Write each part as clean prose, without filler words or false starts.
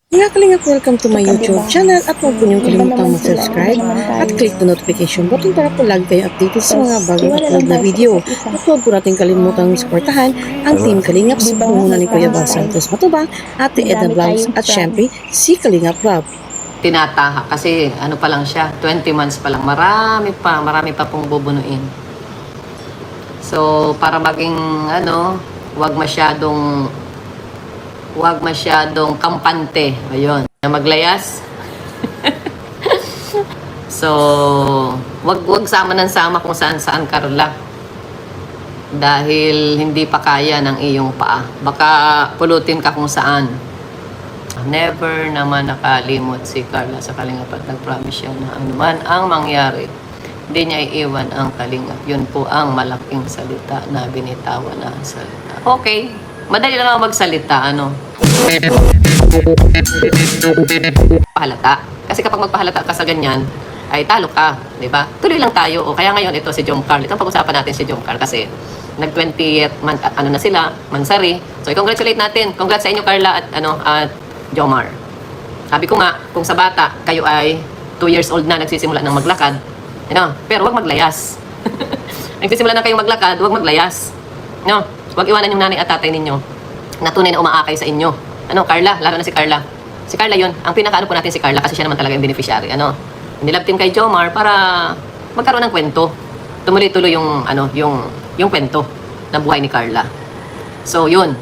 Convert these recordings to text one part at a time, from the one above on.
Mga kalingap, welcome to my YouTube channel at huwag po niyong kalimutang mag-subscribe at click the notification button para po lagi kayong updated sa mga bagong upload na video. At huwag po natin kalimutang suportahan ang Team Kalingap sa pamumuno ni Kuya Bal Santos Matubang, Ate Edna Vlogs at syempre si Kalingap Rob. Tinataha kasi ano pa lang siya, 20 months pa lang. Marami pa pong bubunuin. So, para maging wag masyadong kampante. Ayun, na maglayas. So, wag sama ng sama kung saan Carla. Dahil hindi pa kaya ng iyong paa. Baka pulutin ka kung saan. Never naman nakalimot si Carla sa Kalingap at nag-promise siya na anuman ang mangyari, hindi niya iiwan ang Kalingap. Yun po ang malaking salita na binitawan na salita. Okay, madali lang ako magsalita, pahalata. Kasi kapag magpahalata ka sa ganyan, ay talo ka, di ba? Tuloy lang tayo. O kaya ngayon ito si Jom Carl. Ito pag-usapan natin si Jom Carl kasi nag 20th month at na sila, mansari. So i-congratulate natin. Congrats sa inyo Carla at Jomar. Sabi ko nga, kung sa bata, kayo ay 2 years old na, nagsisimula ng maglakad. Pero wag maglayas. Nagsisimula na kayong maglakad, wag maglayas. Wag iwanan yung nanay at tatay ninyo na tunay na umaakay sa inyo. Carla, lalo na si Carla. Si Carla yun, ang pinakaano po natin si Carla kasi siya naman talaga yung beneficiary. Nilab team kay Jomar para magkaroon ng kwento. Tumuloy-tuloy yung kwento ng buhay ni Carla. So yun.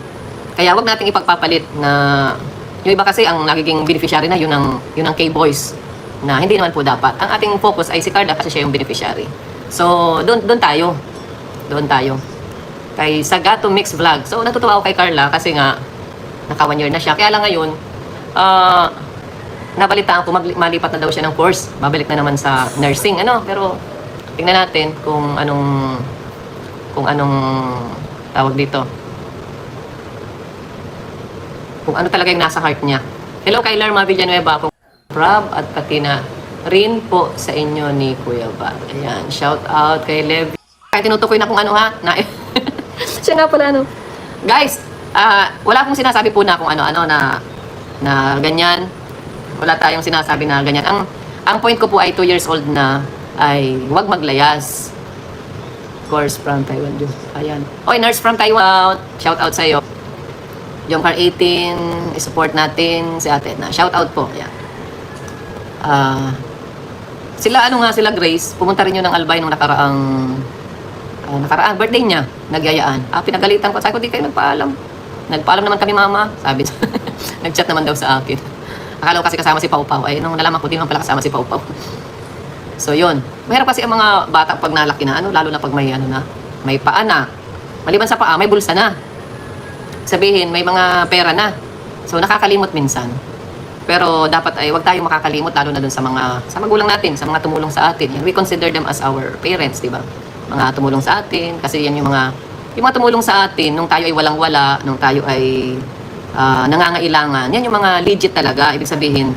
Kaya wag nating ipagpapalit na yung iba kasi ang nagiging beneficiary na yun ang K-Boys na hindi naman po dapat. Ang ating focus ay si Carla kasi siya yung beneficiary. So, doon tayo. Kay Sagato Mix Vlog. So, natutuwa ako kay Carla kasi nga naka 1 year na siya. Kaya lang ngayon, nabalitaan ko malipat na daw siya ng course. Babalik na naman sa nursing. Pero tingnan natin kung anong tawag dito. Kung ano talaga yung nasa heart niya. Hello kay Lerma Villanueva, kung Rob at Katina rin po sa inyo ni Kuya Bal. Ayan, shout out kay Levi. Kaya tinutukoy na kung siya nga pala Guys, wala akong sinasabi po na kung na ganyan. Wala tayong sinasabi na ganyan. Ang point ko po ay 2 years old na ay huwag maglayas. Course from Taiwan. Ayan. Oy, nurse from Taiwan. Shout out sa iyo. Yung car 18, i-support natin si Ate na. Shout out po. Ayan. Sila Grace, pumunta rin yun ng Albay nung nakaraang birthday niya, nagyayaan. Pinagalitan ko, sabi ko, di kayo nagpaalam. Nagpaalam naman kami mama, sabi. Nag-chat naman daw sa akin. Akala ko kasi kasama si Pau Pau. Ay, nung nalaman ko, di naman pala kasama si Pau Pau. So, yun. Mahirap kasi ang mga bata pag nalaki na, lalo na pag may paa na. Maliban sa paa, may bulsa na. Sabihin, may mga pera na. So, nakakalimot minsan. Pero dapat ay wag tayong makakalimot lalo na dun sa magulang natin, sa mga tumulong sa atin. We consider them as our parents, di ba? Mga tumulong sa atin kasi yan yung mga tumulong sa atin nung tayo ay walang-wala, nung tayo ay nangangailangan. Yan yung mga legit talaga. Ibig sabihin,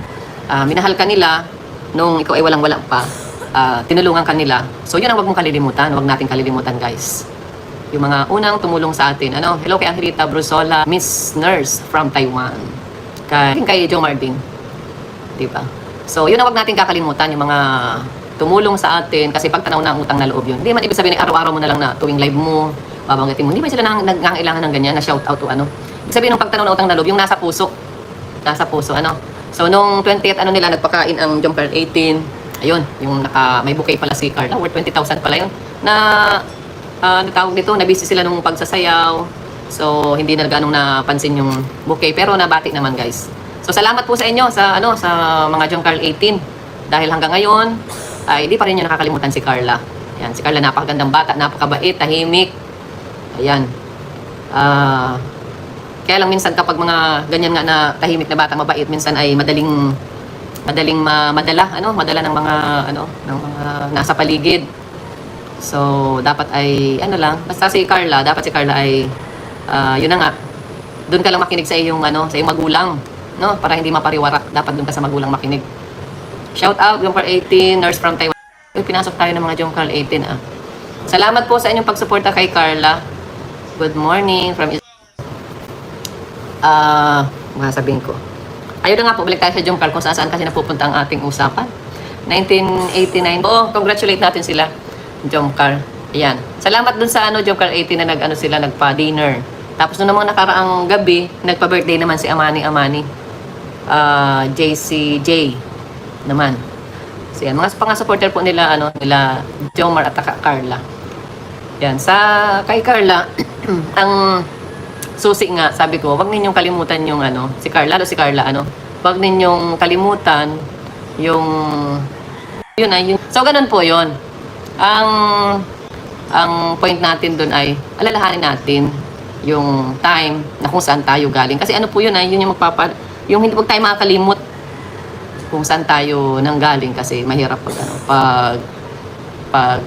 minahal ka nila nung ikaw ay walang-wala pa. Tinulungan ka nila. So, yun ang wag mong kalilimutan. Wag natin kalilimutan, guys. Yung mga unang tumulong sa atin. Hello kay Angelita Brusola, Miss Nurse from Taiwan. Kay Joe Marding. Diba? So, yun ang wag natin kakalimutan, yung mga tumulong sa atin. Kasi pag tanaw na ang utang na loob yun. Hindi man ibig sabihin, araw-araw mo na lang na tuwing live mo, babanggitin mo. Hindi man sila nangangailangan ng ganyan, na shout out to Ibig sabihin, nung pagtanaw na utang na loob, yung nasa puso. Nasa puso, So, nung 20th, nila, nagpakain ang Jom Carl 18. Ayun, yung may bouquet pala si Carla. Worth 20,000 pala yun. Natawag nito, nabisi sila nung pagsasayaw. So, hindi na ganong napansin yung bouquet. Pero nabati naman, guys. So, salamat po sa inyo sa mga Jom Carl 18. Dahil hanggang ngayon, ay hindi pa rin nyo nakakalimutan si Carla. Ayan, si Carla napakagandang bata, napakabait, tahimik. Ayan. Kaya lang minsan kapag mga ganyan nga na tahimik na bata, mabait, minsan ay madaling madala ng mga nasa paligid. So, dapat ay, basta si Carla, ay, yun na nga, doon ka lang makinig sa iyong, sa iyong magulang, para hindi mapariwara, dapat doon ka sa magulang makinig. Shout out, Jom Carl 18, nurse from Taiwan. Pinasok tayo ng mga Jom Carl 18, Salamat po sa inyong pagsuporta kay Carla. Good morning from mga sabihin ko. Ayun na nga po, balik tayo sa Jomcar kung saan kasi napupunta ang ating usapan. 1989. Oo, congratulate natin sila, Jomcar. Ayan. Salamat dun sa Jomcar 80 na sila, nagpa-dinner. Tapos nung namang nakaraang gabi, nagpa-birthday naman si Amani. JCJ naman. So yan, mga supporter po nila, nila Jomar at Carla. Yan, kay Carla, ang susi nga, sabi ko, wag ninyong kalimutan yung si Carla, wag ninyong kalimutan yung, so ganun po yun. Ang point natin dun ay, alalahanin natin yung time na kung saan tayo galing. Kasi po yun yun yung yung hindi tayo makakalimot kung saan tayo nanggaling kasi mahirap pag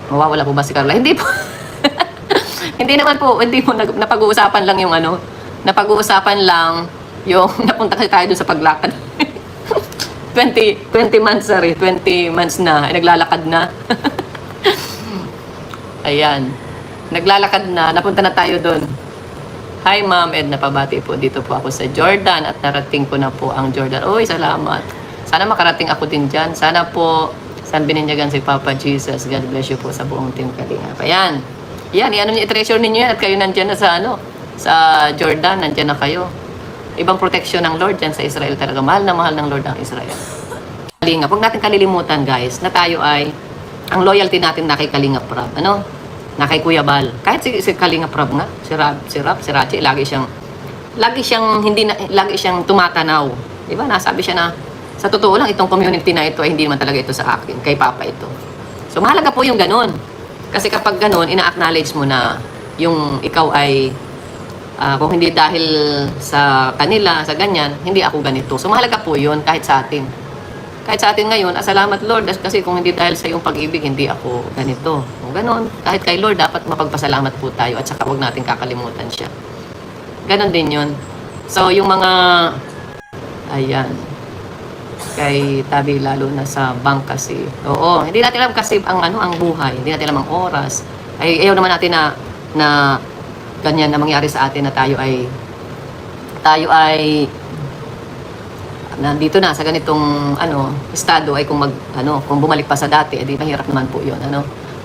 mawawala po ba si Carla? Hindi po. Hindi naman po, hindi po napag-uusapan lang yung napag-uusapan lang yung napunta kasi tayo dun sa paglakad. 20 months na, naglalakad na. Ayan. Naglalakad na, napunta na tayo dun. Hi Ma'am Edna, pabati po. Dito po ako sa Jordan at narating ko na po ang Jordan. Uy, salamat. Sana makarating ako din dyan. Sana po, saan bininyagan si Papa Jesus. God bless you po sa buong team Kalingap. Ayan. Yan, i-treasure ninyo yan at kayo nandyan na sa Jordan, nandyan na kayo. Ibang protection ng Lord dyan sa Israel talaga. Mahal na mahal ng Lord ang Israel. Kalingap, huwag natin kalilimutan guys, na tayo ay, ang loyalty natin na kay Kalingap Rab. Na kay Kuya Bal. Kahit si Kalingap Rab nga, si Rachi, lagi siyang tumatanaw. Diba? Nasabi siya na, sa totoo lang, itong community na ito ay hindi naman talaga ito sa akin, kay Papa ito. So mahalaga po yung ganun. Kasi kapag ganun, ina-acknowledge mo na yung ikaw ay, kung hindi dahil sa kanila, sa ganyan, hindi ako ganito. So mahalaga po yun kahit sa atin. Kahit sa atin ngayon, salamat Lord, kasi kung hindi dahil sa iyong pag-ibig, hindi ako ganito. Kung ganun, kahit kay Lord, dapat mapagpasalamat po tayo at saka huwag natin kakalimutan siya. Ganon din yun. So yung mga, ayan, kay Tabi lalo na sa bank kasi. Oo, hindi natin alam kasi ang buhay, hindi natin alam ang oras. Ay ayaw naman natin na ganyan na mangyari sa atin na tayo ay nandito na sa ganitong estado ay kung bumalik pa sa dati, edi mahirap naman po 'yon,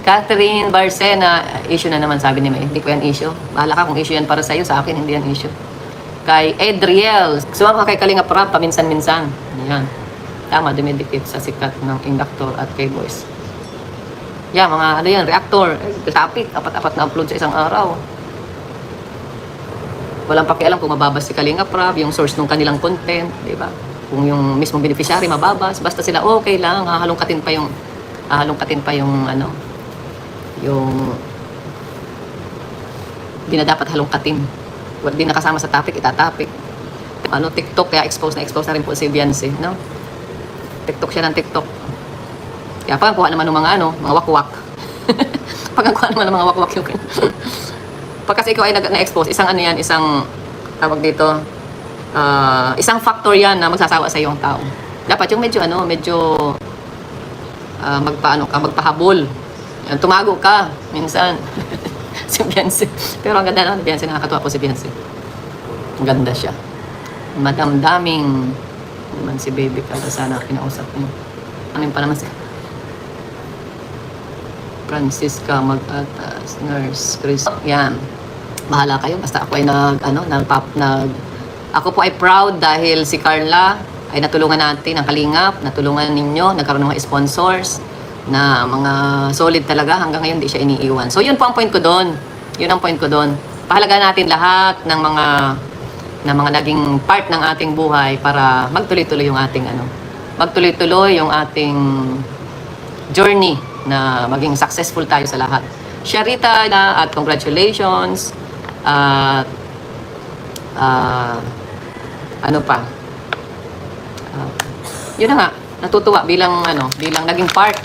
Catherine Barcena, issue na naman sabi ni May. Hindi ko yan issue. Bahala ka kung issue yan para sa iyo, sa akin hindi yan issue. Kay Adriel, sumama ka kay Kalingap Rab paminsan-minsan. Yan. Tama, dumidikit sa sikat ng inductor at kay boys. Yeah, mga reactor, topic, apat-apat na upload sa isang araw. Walang pakialam kung mababas si Kalingap Rab, yung source ng kanilang content, di ba? Kung yung mismong beneficiary mababas, basta sila okay lang, hahalongkatin pa yung yung di na dapat halongkatin. Wala din nakasama sa topic, itatapik. TikTok, kaya expose na rin po si Beyonce, no? TikTok siya ng TikTok. Kaya pagkuha naman ng mga wakwak. Pagkuha naman ng mga wakwak yung pag kasi ikaw ay na-expose, isang tawag dito, isang factor yan na magsasawa sa iyong tao. Dapat yung medyo magpahabol. Yan, tumago ka minsan. Si Beyonce. Pero ang ganda ni Beyonce, nakakatuwa po si Beyonce. Ang ganda siya. Madam daming naman si baby kada sana kinausap niyo. Ano pa naman si Francisca Mag-atas, Nurse Chris. Yan. Bahala kayo basta ako ay ako po ay proud dahil si Carla ay natulungan natin ang Kalingap, natulungan ninyo, nagkaroon ng mga sponsors na mga solid talaga hanggang ngayon di siya iniiwan. So yun po ang point ko doon. Yun ang point ko doon. Pahalaga natin lahat ng mga naging part ng ating buhay para magtuloy-tuloy yung ating yung ating journey na maging successful tayo sa lahat. Sharita at congratulations at yun na nga, natutuwa bilang naging part,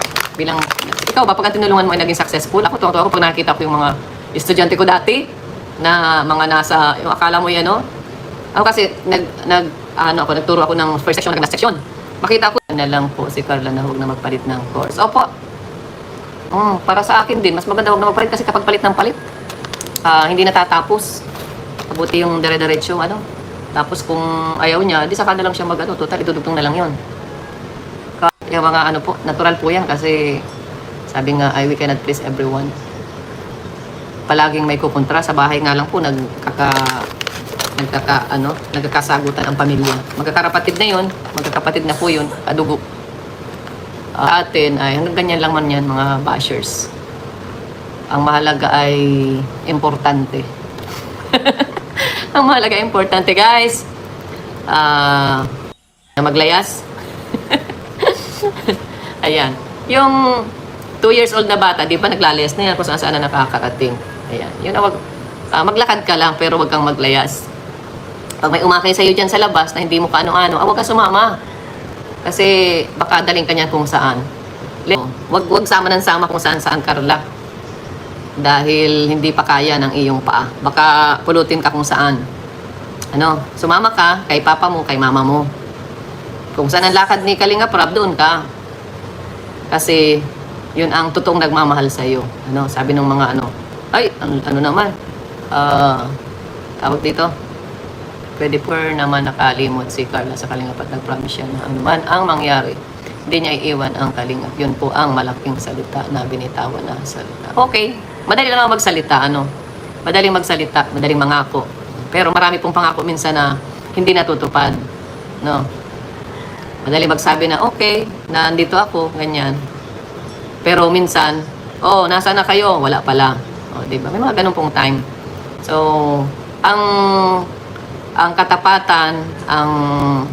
ikaw ba pag tinulungan mo ay naging successful? Ako tuwa ako pag nakita ko yung mga estudyante ko dati na mga yung akala mo yan, ako kasi nagturo ako ng first section, last section. Makita ko na lang po si Carla na huwag na magpalit ng course. Opo. Para sa akin din, mas maganda huwag na magpalit kasi kapag palit ng palit, hindi natatapos. Mabuti yung dire-diretso, Tapos kung ayaw niya, di saka na lang siya mag-ano, total, itudugtong na lang yun. Yung mga ano po, natural po yan kasi sabi nga, we cannot please everyone. Palaging may kukontra, sa bahay nga lang po, nagkakasagutan ang pamilya. Magkakarapatid na yun, magkakapatid na po yun, kadugo. Atin ay hanggang ganyan lang man yan, mga bashers. Ang mahalaga ay importante. Ang mahalaga ay importante, guys. Na maglayas. Ayan. Yung 2 years old na bata, di ba naglalayas na yan kung saan na nakakarating. Ayan. Yun, maglakad ka lang pero wag kang maglayas. Pag may umakay sa'yo dyan sa labas na hindi mo kaano-ano, wag ka sumama. Kasi baka daling ka niyan kung saan. Wag sama ng sama kung saan Carla. Dahil hindi pa kaya ng iyong paa. Baka pulutin ka kung saan. Sumama ka kay papa mo, kay mama mo. Kung saan ang lakad ni Kalinga Prab, doon ka. Kasi yun ang totoong nagmamahal sa'yo. Sabi ng mga naman, tawag dito, pwede po naman nakalimot si Carla sa Kalinga at nag-promise siya na anuman ang mangyari, hindi niya iiwan ang Kalinga. Yun po ang malaking salita na binitawan na salita. Okay, madali lang magsalita, madaling magsalita, madaling mangako. Pero marami pong pangako minsan na hindi natutupad. Madali magsabi na okay, na andito ako, ganyan. Pero minsan, nasa na kayo? Wala pala. Diba? May mga ganun pong time. So, ang katapatan, ang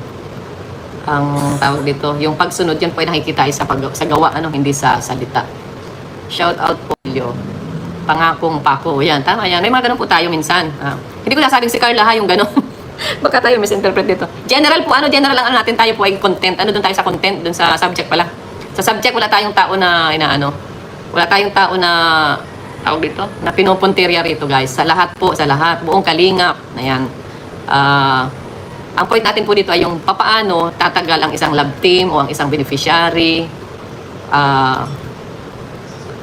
tawag dito, yung pagsunod, yun po ay nakikita sa gawa, hindi sa salita. Shout out po, Leo. Pangakong pako. Yan, tama yan. May mga ganun po tayo minsan. Hindi ko nasabing si Carla yung ganun. Baka tayo misinterpret dito. General po, general ang natin, tayo po ay content. Doon tayo sa content, doon sa subject pala. Sa subject, wala tayong tao na wala tayong tao na tawag dito, na pinupuntirya rito, guys. Sa lahat po, sa lahat, buong kalingap. Ayan. Ang point natin po dito ay yung papaano tatagal ang isang love team o ang isang beneficiary,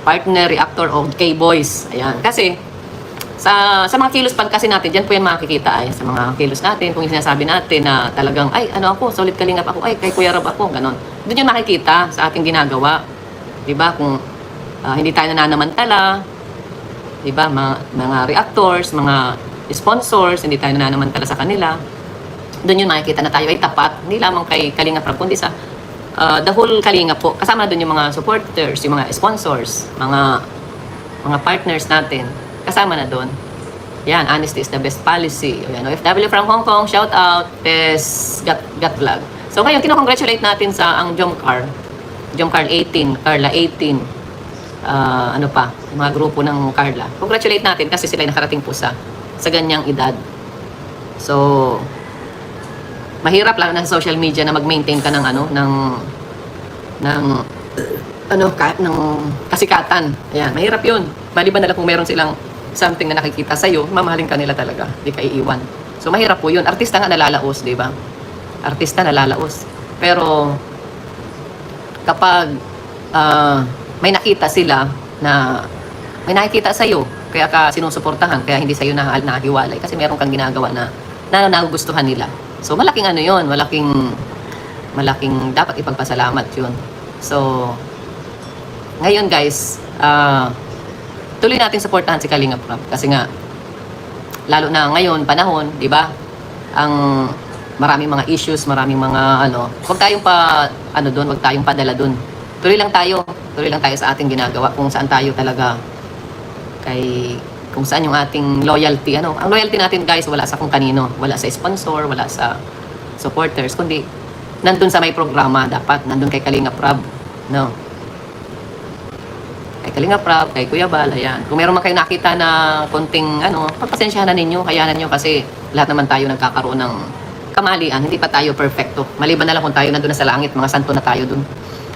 partner, reactor o K-boys. Ayan. Kasi sa mga kilos pan kasi natin, dyan po yan makikita ay sa mga kilos natin, kung yung sinasabi natin na talagang, ako, solid kalingap ako, kay Kuya Rob ako, ganon. Doon yung makikita sa ating ginagawa. Diba? Kung hindi tayo nananamantala, diba? Mga reactors, mga sponsors, hindi tayo nananamantala sa kanila. Doon yung makikita na tayo ay tapat, hindi lamang kay Kalingap Rob, kundi sa the whole Kalingap po. Kasama doon yung mga supporters, yung mga sponsors, mga partners natin. Kasama na doon. Yan, honesty is the best policy. Yan, OFW from Hong Kong, shout out, best got vlog. So ngayon, kinocongratulate natin sa ang Jomcar 18, Carla 18, yung mga grupo ng Carla. Congratulate natin kasi sila ay nakarating po sa ganyang edad. So, mahirap lang na sa social media na mag-maintain ka ng kasikatan. Ayan, mahirap yun. Maliban na lang kung meron silang something na nakikita sa'yo, mamahalin ka nila talaga. Di ka iiwan. So, mahirap po yun. Artista nga nalalaos, di ba? Artista nalalaos. Pero, kapag may nakita sila na may nakikita sa'yo, kaya ka sinusuportahan, kaya hindi sa'yo nahiwalay. Kasi meron kang ginagawa na nagugustuhan nila. So, malaking yun. Malaking dapat ipagpasalamat yun. So, ngayon guys, tuloy natin supportahan si Kalinga Prab kasi nga lalo na ngayon panahon, 'di ba? Ang maraming mga issues, maraming mga wag tayong wag tayong padala doon. Tuloy lang tayo sa ating ginagawa kung saan tayo talaga kung saan yung ating loyalty. Ang loyalty natin guys, wala sa kung kanino, wala sa sponsor, wala sa supporters, kundi nandun sa may programa, dapat nandun kay Kalinga Prab, kay Kalinga Prab, kay Kuya Bal, ayan. Kung meron man kayo nakita na konting pagpasensyahan na ninyo, kayanan nyo kasi lahat naman tayo nagkakaroon ng kamalian, hindi pa tayo perfecto. Maliban na lang kung tayo nandun na sa langit, mga santo na tayo dun.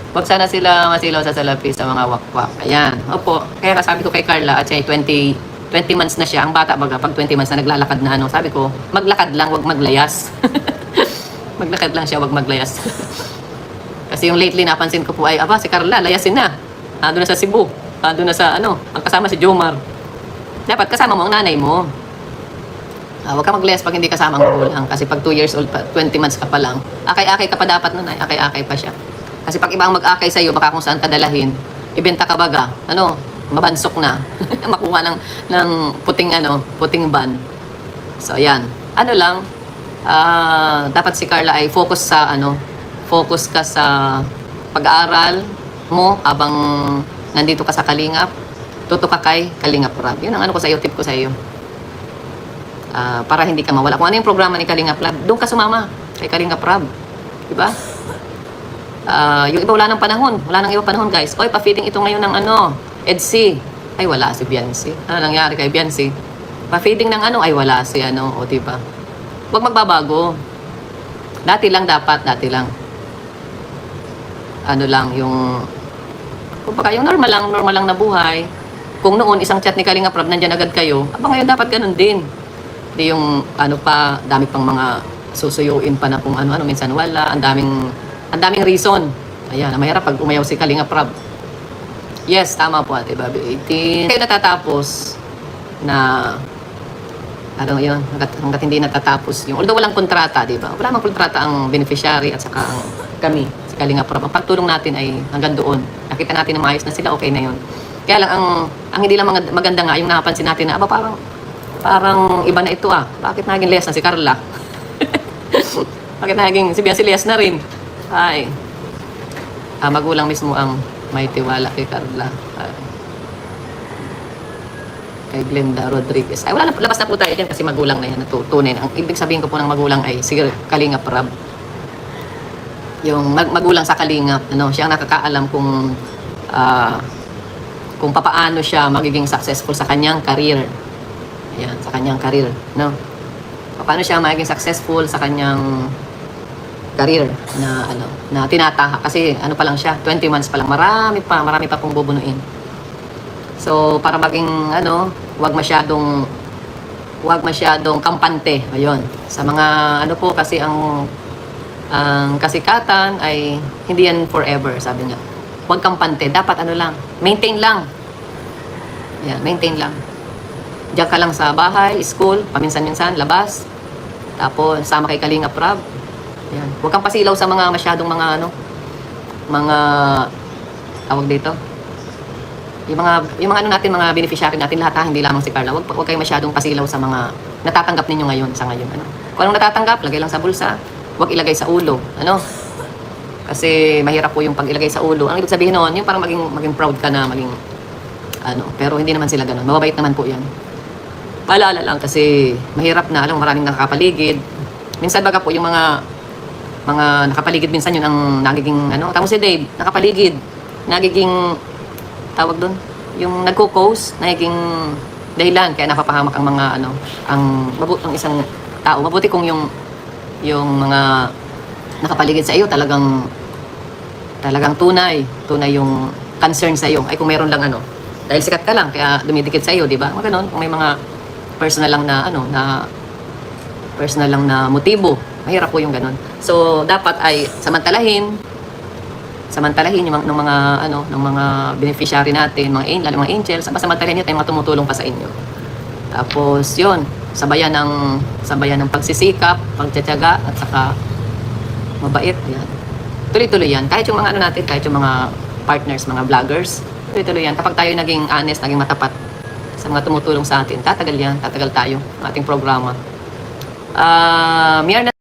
Huwag sana sila masilaw sa salapi sa mga wakwak. Ayan, opo. Kaya sabi ko kay Carla, at siya 20 months na siya, ang bata baga, pag 20 months na naglalakad na sabi ko, maglakad lang, wag maglayas. Maglakad lang siya, wag maglayas. Kasi yung lately napansin ko po ay, si Carla, layasin na. Doon na sa Cebu. Doon na sa ang kasama si Jomar. Dapat kasama mo ang nanay mo. Huwag ka mag-less pag hindi kasama ang magulang. Kasi pag 2 years old pa, 20 months ka pa lang, akay-akay ka pa dapat nun ay, akay-akay pa siya. Kasi pag ibang mag-akay sa'yo, baka kung saan ka dalahin, ibenta ka baga, mabansok na. Makuha ng puting ban. So, ayan. Dapat si Carla ay focus ka sa pag-aaral mo habang nandito ka sa Kalingap. Tutok ka kay Kalingap Rab. Yun ang tip ko sa iyo. Para hindi ka mawala. Kung ano yung programa ni Kalingap Rab, doon ka sumama kay Kalingap Rab. Diba? Yung iba wala ng panahon. Wala nang iba panahon, guys. Oy, pa-feeding ito ngayon ng EDC. Ay, wala si Biancy. Ano nangyari kay Biancy? Pa-feeding ng ay wala si o diba? Huwag magbabago. Dati lang. Yung normal lang na buhay. Kung noon, isang chat ni Kalingap Rab, nandyan agad kayo, ngayon dapat ganun din. Hindi yung dami pang mga susuyuin pa na kung minsan wala, ang daming reason. Ayan, mahirap pag umayaw si Kalingap Rab. Yes, tama po Ate Bobby, 18. Kayo natatapos na, hanggat hindi natatapos yung, although walang kontrata, di ba? Wala mang kontrata ang beneficiary at saka kami, si Kalingap Rab. Ang pagtulong natin ay hanggang doon. Nakita natin na maayos na sila, okay na yun. Kaya lang, ang hindi lang maganda nga, yung napansin natin na, parang iba na ito Bakit naging less na si Carla? Bakit naging si Biancy less na rin? Ay, magulang mismo ang may tiwala kay Carla. Kay Glenda Rodriguez. Ay, wala na, labas na po tayo dyan kasi magulang na yan, natutunay. Ang ibig sabihin ko po ng magulang ay, sige, Kalingap Rab. Yung magulang sa Kalingap, siya ang nakakaalam kung papaano siya magiging successful sa kanyang career. Ayan, sa kanyang career, paano siya magiging successful sa kanyang career na tinatahak. Kasi pa lang siya, 20 months pa lang, marami pa pong bubunuin. So, para maging, wag masyadong kampante. Ayun. Sa mga, kasi ang kasikatan ay hindi yan forever, sabi niya. Huwag kampante. Dapat maintain lang. Yan, maintain lang. Diyan ka lang sa bahay, school, paminsan-minsan, labas. Tapos, sama kay Kalingap Rab. Yan. Huwag kang pasilaw sa mga masyadong mga tawag dito. Yung mga natin, mga beneficiary natin, lahat hindi lamang si Carla. Huwag kayo masyadong pasilaw sa mga natatanggap ninyo ngayon, sa ngayon. Kung anong natatanggap, lagay lang sa bulsa. Huwag ilagay sa ulo. Kasi mahirap po yung pag ilagay sa ulo. Ang ibig sabihin noon, yung parang maging proud ka na, pero hindi naman sila ganun. Mababait naman po yan. Paalala lang kasi mahirap na, maraming nakakapaligid. Minsan baga po yung mga nakapaligid, minsan yun ang nagiging, tamo si Dave, nakapaligid. Nagiging, tawag doon, yung nagko-cause, nagiging dahilan, kaya napapahamak ang mga, ang isang tao. Mabuti kung yung mga nakapaligid sa iyo talagang tunay yung concern sa iyo. Ay kung meron lang dahil sikat ka lang kaya dumidikit sa iyo, di ba? Mga ganun, kung may mga personal lang na motibo, mahirap po yung ganun. So dapat ay samantalahin yung ng mga beneficiary natin, mga angels, samantalahin niyo, mga tumutulong pa sa inyo. Tapos yun, sabayan ng pagsisikap, pagtitiyaga at saka mabait. Yan. Tuloy-tuloy yan. Kahit yung mga natin, kahit yung mga partners, mga vloggers, tuloy-tuloy yan. Kapag tayo naging honest, naging matapat sa mga tumutulong sa atin, tatagal tayo ang ating programa. Miyar na